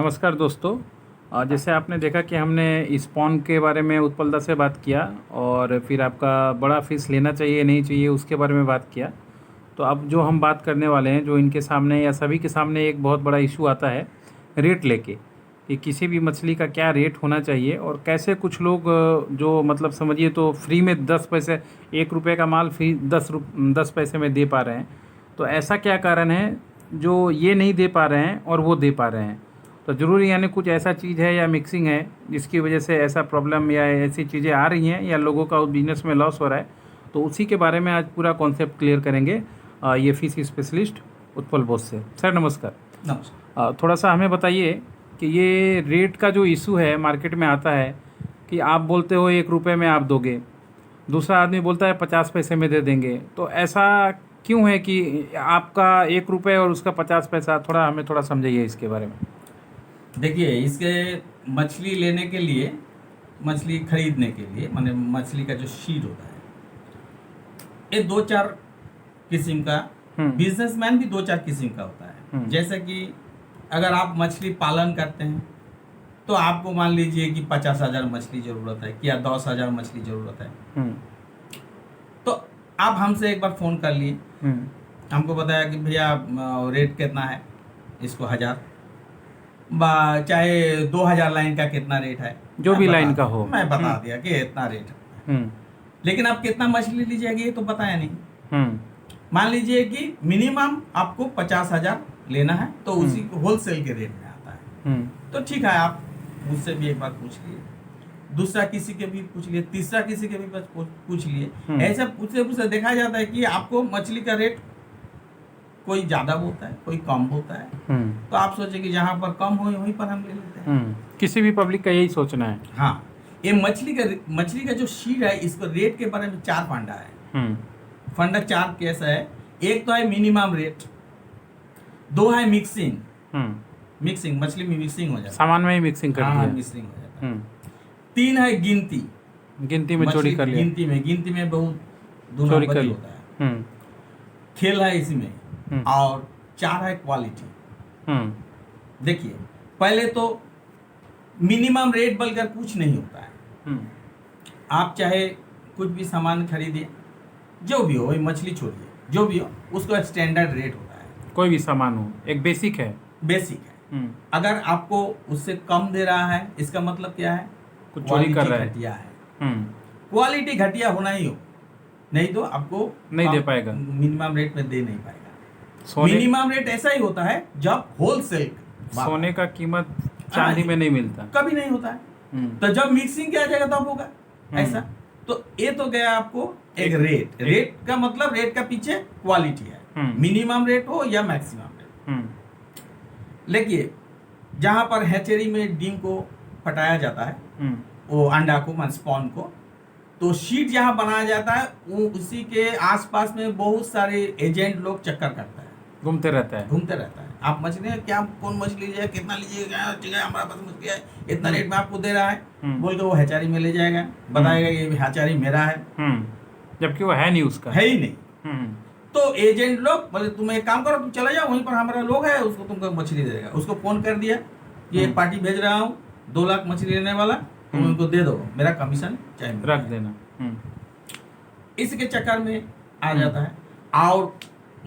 नमस्कार दोस्तों। जैसे आपने देखा कि हमने स्पॉन के बारे में उत्पलदा से बात किया और फिर आपका बड़ा फ़िश लेना चाहिए नहीं चाहिए उसके बारे में बात किया। तो अब जो हम बात करने वाले हैं, जो इनके सामने या सभी के सामने एक बहुत बड़ा इशू आता है रेट लेके, कि किसी भी मछली का क्या रेट होना चाहिए और कैसे कुछ लोग जो मतलब समझिए तो फ्री में 10 पैसे, 1 रुपये का माल फ्री 10 पैसे में दे पा रहे हैं। तो ऐसा क्या कारण है जो ये नहीं दे पा रहे हैं और वो दे पा रहे हैं? तो ज़रूरी यानी कुछ ऐसा चीज़ है या मिक्सिंग है जिसकी वजह से ऐसा प्रॉब्लम या ऐसी चीज़ें आ रही हैं या लोगों का बिजनेस में लॉस हो रहा है। तो उसी के बारे में आज पूरा कॉन्सेप्ट क्लियर करेंगे ये फिश स्पेशलिस्ट उत्पल बोस से। सर नमस्कार। नमस्कार। थोड़ा सा हमें बताइए कि ये रेट का जो इशू है मार्केट में आता है कि आप बोलते हो 1 रुपये में आप दोगे, दूसरा आदमी बोलता है 50 पैसे में दे देंगे। तो ऐसा क्यों है कि आपका 1 रुपये और उसका 50 पैसा? थोड़ा हमें थोड़ा समझाइए इसके बारे में। देखिए, इसके मछली लेने के लिए, मछली खरीदने के लिए, माने मछली का जो शीट होता है, ये 2-4 किस्म का, बिजनेसमैन भी 2-4 किस्म का होता है। जैसे कि अगर आप मछली पालन करते हैं तो आपको मान लीजिए कि 50,000 मछली ज़रूरत है या 10,000 मछली ज़रूरत है, तो आप हमसे एक बार फ़ोन कर लिए, हमको बताया कि भैया रेट कितना है, इसको 1000 चाहे 2000 लाइन का कितना रेट है, जो भी लाइन का हो मैं बता दिया कि इतना रेट है। लेकिन आप कितना मछली लीजिएगा ये तो बताया नहीं। मान लीजिए कि मिनिमम आपको 50,000 लेना है तो उसी होलसेल के रेट में आता है। तो ठीक है, आप मुझसे भी एक बार पूछ लिए, दूसरा किसी के भी पूछ लिए, तीसरा किसी के भी पूछ लिए। ऐसा पूछते पूछते देखा जाता है कि आपको मछली का रेट कोई ज्यादा होता है, कोई कम होता है। तो आप सोचे कि जहाँ पर कम हो वहीं पर हम ले लेते हैं। किसी भी पब्लिक का यही सोचना है। हाँ, ये मछली का जो शीट है, इसको रेट के बारे में 4 फंडा है। फंडा 4 कैसा है? एक तो है मिनिमम रेट, 2 है मिक्सिंग मछली में मिक्सिंग हो जाता है, सामान में ही मिक्सिंग करती है, मिक्सिंग हो जाता है। 3 है गिनती में चोरी कर लिया, गिनती में बहुत चोरी कर होता है, खेल है इसमें। और 4 है क्वालिटी। देखिए, पहले तो मिनिमम रेट बोलकर कुछ नहीं होता है। आप चाहे कुछ भी सामान खरीदिए, जो भी हो, वही मछली छोड़िए, जो भी हो उसको एक स्टैंडर्ड रेट होता है। कोई भी सामान हो, एक बेसिक है। अगर आपको उससे कम दे रहा है, इसका मतलब क्या है? कुछ चोरी कर रहा है, घटिया है। क्वालिटी घटिया होना ही हो, नहीं तो आपको नहीं दे पाएगा, मिनिमम रेट में दे नहीं पाएगा। मिनिमम रेट ऐसा ही होता है जब होलसेल। सोने का कीमत चांदी में नहीं मिलता, कभी नहीं होता है। तो जब मिक्सिंग किया जाएगा तब होगा ऐसा। तो ये तो गया आपको एक रेट का मतलब, रेट का पीछे क्वालिटी है, मिनिमम रेट हो या मैक्सिमम रेट। लेकिए, जहां पर हैचरी में डीम को फटाया जाता है, वो अंडा को, स्पॉन को, तो शीट जहां बनाया जाता है वो उसी के आसपास में बहुत सारे एजेंट लोग चक्कर करता है, घूमते रहता है। आप मछली क्या, कौन मछली लीजिए, कितना लीजिएगा, हमारा पास मछली है, इतना रेट में आपको दे रहा है बोल के वो हैचारी में ले जाएगा, बताएगा ये हैचारी मेरा है, जबकि वो है नहीं, उसका है ही नहीं। तो एजेंट लोग बोले तुम एक काम करो, तुम चले जाओ, वहीं पर हमारा लोग है, उसको तुमको मछली दे देगा। उसको फोन कर दिया, ये एक पार्टी भेज रहा हूँ 2 लाख मछली लेने वाला, तुम उनको दे दो, मेरा कमीशन चाहे रख देना। इसके चक्कर में आ जाता है। और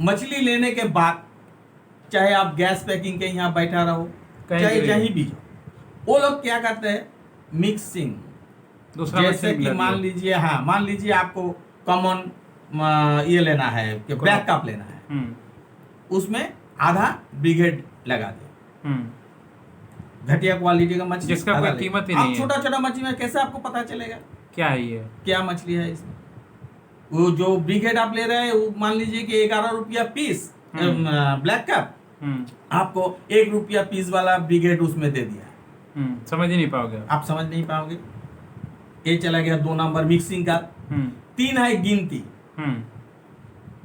मछली लेने के बाद चाहे आप गैस पैकिंग के यहाँ बैठा रहो, चाहे कहीं भी, वो लोग क्या करते हैं, मिक्सिंग। जैसे कि मान लीजिए आपको कॉमन ये लेना है कि ब्लैक कप लेना है, उसमें आधा ब्रिगेड लगा दे, घटिया क्वालिटी का मछली जिसका कोई कीमत ही नहीं है। छोटा मछली में कैसे आपको पता चलेगा क्या है ये, क्या मछली है इसमें? वो जो ब्रिगेड आप ले रहे हैं, वो मान लीजिए कि 11 रुपया पीस ब्लैक कप, आपको 1 रुपया पीस वाला ब्रिगेड उसमें दे दिया, समझ ही नहीं पाओगे आप, समझ नहीं पाओगे। ये चला गया 2 नंबर मिक्सिंग का। 3 है गिनती।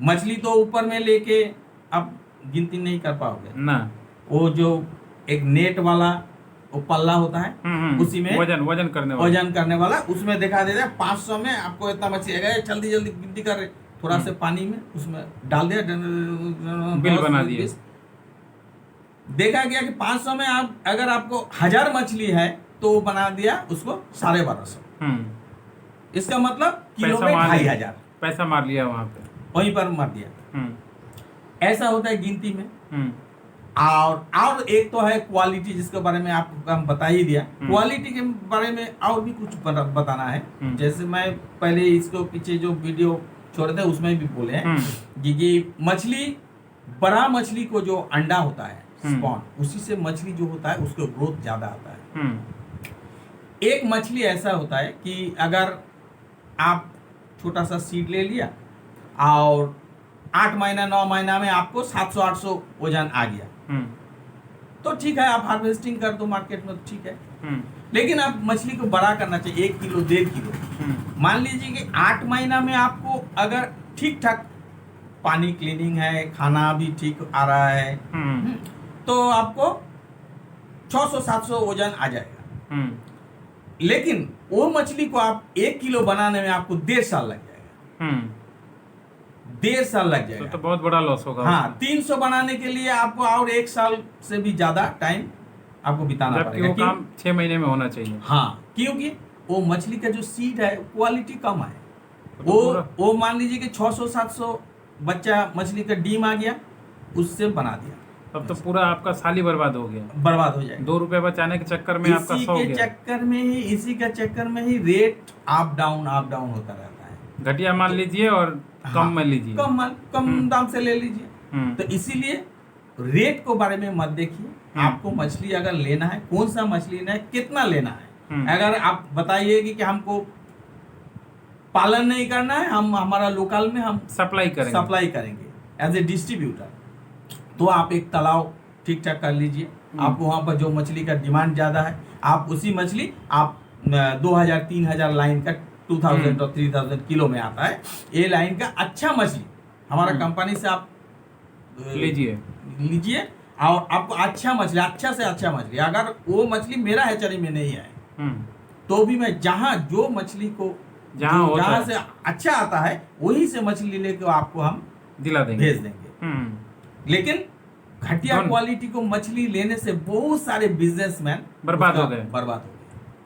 मछली तो ऊपर में लेके आप गिनती नहीं कर पाओगे ना, वो जो एक नेट वाला वो पल्ला होता है, उसी में वजन करने वाला उसमें दिखा देता है 500 में आपको इतना मछली है, जल्दी गिनती कर, थोड़ा से पानी में उसमें डाल दिया, बिल बना दिया, देखा गया कि 500 में आप अगर आपको 1000 मछली है तो वो बना दिया उसको 1250। इसका मतलब किलो में 2500 पैसा मार लिया वहां पे, वहीं पर मार दिया। ऐसा होता है गिनती में। और एक तो है क्वालिटी, जिसके बारे में आपको हम बता ही दिया। क्वालिटी के बारे में और भी कुछ बताना है। जैसे मैं पहले इसको पीछे जो वीडियो छोड़े थे उसमें भी बोले हैं कि मछली, बड़ा मछली को जो अंडा होता है स्पॉन, उसी से मछली जो होता है उसको ग्रोथ ज्यादा आता है। एक मछली ऐसा होता है कि अगर आप छोटा सा सीड ले लिया और 8 महीना 9 महीना में आपको 700-800 वजन आ गया, तो ठीक है, आप हार्वेस्टिंग कर दो मार्केट में, तो ठीक है। लेकिन आप मछली को बड़ा करना चाहिए, 1 किलो 1.5 किलो। मान लीजिए कि 8 महीना में आपको अगर ठीक ठाक पानी क्लीनिंग है, खाना भी ठीक आ रहा है, तो आपको 600-700 वजन आ जाएगा। लेकिन वो मछली को आप 1 किलो बनाने में आपको 1.5 साल लग जाएगा। 1.5 साल लग जाएगा, तो बहुत बड़ा लॉस होगा। हाँ, 300 बनाने के लिए आपको और 1 साल से भी ज्यादा टाइम आपको बिताना पड़ेगा। वो काम 6 महीने में होना चाहिए। हाँ, क्योंकि वो मछली का जो सीड है क्वालिटी कम है। वो मान लीजिए कि 600-700 बच्चा मछली का डीम आ गया, उससे बना दिया, तब तो पूरा आपका साल ही बर्बाद हो गया, बर्बाद हो जाएगा। 2 रुपए बचाने के चक्कर में आपका 100 गया। इसी के चक्कर में ही रेट अप डाउन होता रहता है। घटिया मान लीजिए और कम में लीजिए, कम दाम से ले लीजिए। तो इसीलिए रेट को बारे में मत देखिए। आपको मछली अगर लेना है, कौन सा मछली लेना है, कितना लेना है, अगर आप बताइए कि हमको पालन नहीं करना है, हम हमारा लोकल में हम सप्लाई करेंगे एज ए डिस्ट्रीब्यूटर, तो आप एक तालाब ठीक ठाक कर लीजिए। आपको वहां पर जो मछली का डिमांड ज्यादा है, आप उसी मछली आप 2000-3000 लाइन का 2000 और 3000 किलो में आता है, ये लाइन का अच्छा मछली हमारा कंपनी से आप लीजिए और आपको अच्छा मछली, अच्छा से अच्छा मछली। अगर वो मछली मेरा हैचरी में नहीं है तो भी मैं जो मछली को जहाँ से अच्छा आता है वही से मछली लेके आपको हम दिला देंगे, भेज देंगे। लेकिन घटिया क्वालिटी को मछली लेने से बहुत सारे बिजनेसमैन बर्बाद हो गए,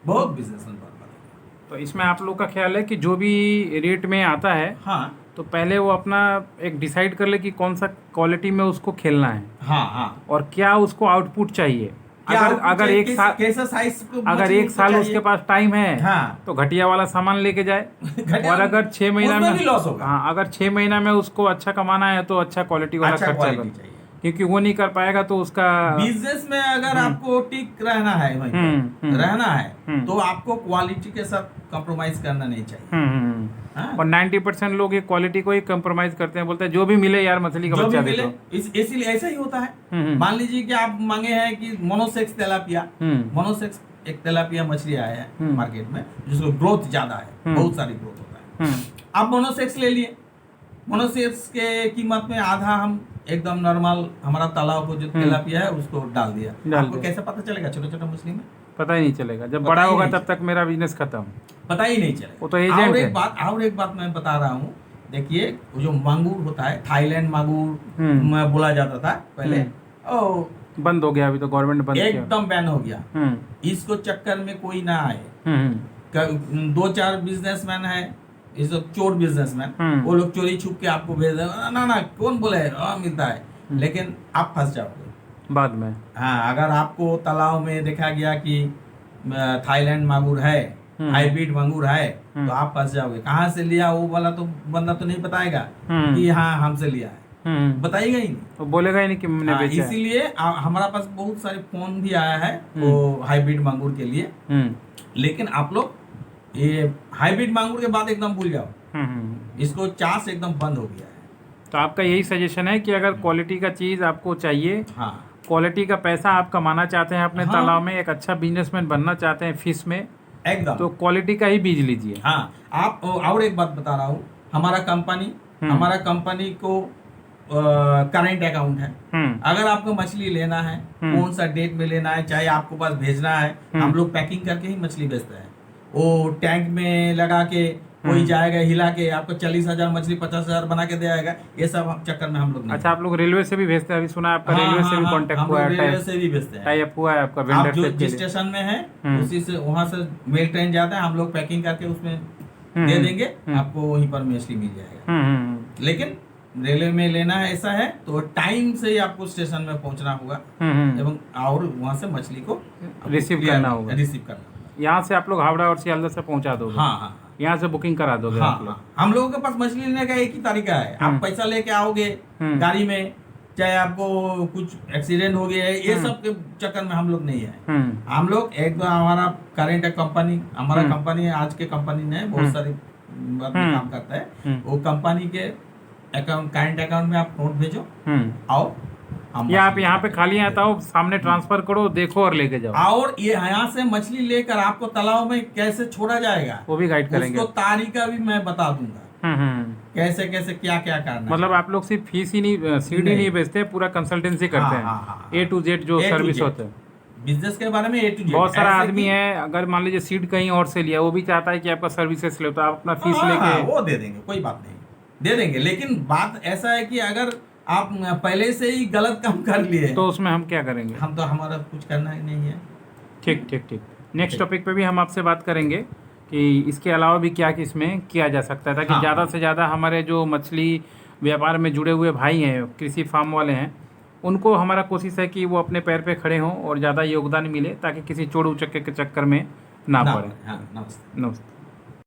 बहुत बिजनेसमैन बर्बाद हो गए। तो इसमें आप लोग का ख्याल है कि जो भी रेट में आता है, हाँ, तो पहले वो अपना एक डिसाइड कर ले कि कौन सा क्वालिटी में उसको खेलना है। हाँ, और क्या उसको आउटपुट चाहिए। अगर एक साल उसके पास टाइम है, तो घटिया वाला सामान लेके जाए। और अगर 6 महीना में लॉस होगा। हाँ, अगर 6 महीना में उसको अच्छा कमाना है तो अच्छा क्वालिटी वाला खर्चा चाहिए, क्योंकि वो नहीं कर पाएगा तो उसका बिजनेस में अगर आपको टिक रहना है, रहना है, तो आपको क्वालिटी के साथ कॉम्प्रोमाइज करना नहीं चाहिए। और 90% लोग ये क्वालिटी को ही कॉम्प्रोमाइज करते हैं, बोलते हैं जो भी मिले यार मछली का बच्चा दे दो। इसीलिए ऐसा ही होता है। मान लीजिए कि आप मांगे हैं कि मोनोसेक्स तेलापिया, मोनोसेक्स एक तेलापिया मछली आया है मार्केट में, जिसको ग्रोथ ज्यादा है, बहुत सारी ग्रोथ होता है। आप मोनोसेक्स ले लिए, मोनोसेक्स के कीमत में आधा हम एकदम नॉर्मल हमारा तालाब को जो तेलापिया है उसको डाल दिया। आपको कैसे पता चलेगा? छोटे छोटे मछली में पता ही नहीं चलेगा, जब बड़ा होगा तब तक मेरा बिजनेस खत्म, पता ही नहीं चलेगा। वो तो एजेंट है। और एक बात मैं बता रहा हूँ, देखिए जो मांगूर होता है, थाईलैंड मांगूर में बोला जाता था पहले, बंद हो गया, अभी तो गवर्नमेंट बंद एकदम बैन हो गया। इसको चक्कर में कोई ना आए। 2-4 बिजनेसमैन है, ये सब चोर बिजनेसमैन, वो लोग चोरी छुप के आपको भेज देंगे, ना कौन बोले मिलता है, लेकिन आप फंस जाओगे बाद में। हाँ, अगर आपको तालाब में देखा गया कि थाईलैंड मांगूर है, हाइब्रिड मांगूर है, तो आप फंस जाओगे। कहाँ से लिया वो वाला तो बंदा तो नहीं बताएगा कि हाँ हमसे लिया है, बताएगा ही नहीं, तो बोलेगा ही नहीं कि मैंने बेचा है। इसीलिए हमारा पास बहुत सारे फोन भी आया है वो हाइब्रिड मांगूर के लिए। लेकिन आप लोग ये हाइब्रिड मांगूर के बाद एकदम भूल जाओ, इसको चांस एकदम बंद हो गया है। तो आपका यही सजेशन है कि अगर क्वालिटी का चीज आपको चाहिए, हाँ, क्वालिटी का पैसा आप कमाना चाहते हैं अपने तालाब में, एक अच्छा बिजनेसमैन बनना चाहते हैं फिश में, एकदम तो क्वालिटी का ही बीज लीजिए। हाँ, आप और एक बात बता रहा हूँ, हमारा कंपनी को करेंट अकाउंट है। अगर आपको मछली लेना है, कौन सा डेट में लेना है, चाहे आपको पास भेजना है, हम लोग पैकिंग करके ही मछली बेचते हैं। वो टैंक में लगा के कोई जाएगा हिला के आपको 40,000 मछली 50,000 बना के दे आएगा, ये सब चक्कर में हम लोग नहीं। अच्छा, आप लोग रेलवे से भी भेजते हैं? अभी सुना है आपका रेलवे से भी कांटेक्ट हुआ है, रेलवे से भी भेजते हैं, टाई अप हुआ है आपका आप वेंडर जो से? जिस स्टेशन में है उसी से वहां से मेल ट्रेन जाता है, हम लोग पैकिंग करके उसमें दे देंगे, आपको वहीं पर मछली मिल जाएगा। लेकिन रेलवे में लेना है ऐसा है तो टाइम से ही आपको स्टेशन में पहुंचना होगा एवं और वहां से मछली को रिसीव करना होगा। यहाँ से आप लोग हावड़ा और सियालदह से पहुंचा दोगे? हाँ, यहाँ से बुकिंग करा दोगे आप लोग? हम लोगों के पास मछली लेने का एक ही तरीका है, आप पैसा लेके आओगे गाड़ी में, चाहे आपको कुछ एक्सीडेंट हो गया है, ये सब के चक्कर में हम लोग नहीं है। हम लोग एक बार हमारा करेंट कंपनी, हमारा कंपनी आज के कंपनी ने बहुत सारी बात में काम करता है, वो कंपनी के अकाउंट करंट अकाउंट में आप नोट भेजो आओ, या आप यहाँ पे खाली आता हो, सामने ट्रांसफर करो, देखो और लेके जाओ। और ये यहाँ से मछली लेकर आपको तालाब में कैसे छोड़ा जाएगा वो भी गाइड करेंगे, उसको तारीका भी मैं बता दूंगा, कैसे कैसे क्या क्या करना। मतलब आप लोग सिर्फ फीस ही नहीं, सीड ही नहीं बेचते, पूरा कंसल्टेंसी करते हैं, A to Z जो सर्विस होता है बिजनेस के बारे में A to Z। बहुत सारा आदमी है, अगर मान लीजिए सीड कहीं और से लिया, वो भी चाहता है कि आपका सर्विसेज ले, तो आप अपना फीस लेके वो दे देंगे, कोई बात नहीं, दे देंगे। लेकिन बात ऐसा है कि अगर आप पहले से ही गलत काम कर लिए तो उसमें हम क्या करेंगे? हम तो हमारा कुछ करना ही नहीं है। ठीक ठीक ठीक। नेक्स्ट टॉपिक पे भी हम आपसे बात करेंगे कि इसके अलावा भी क्या इसमें किया जा सकता है, ताकि ज़्यादा से ज़्यादा हमारे जो मछली व्यापार में जुड़े हुए भाई हैं, कृषि फार्म वाले हैं, उनको हमारा कोशिश है कि वो अपने पैर पे खड़े हों और ज़्यादा योगदान मिले, ताकि किसी चोर उचक्के के चक्कर में ना पड़े। नमस्ते। नमस्ते।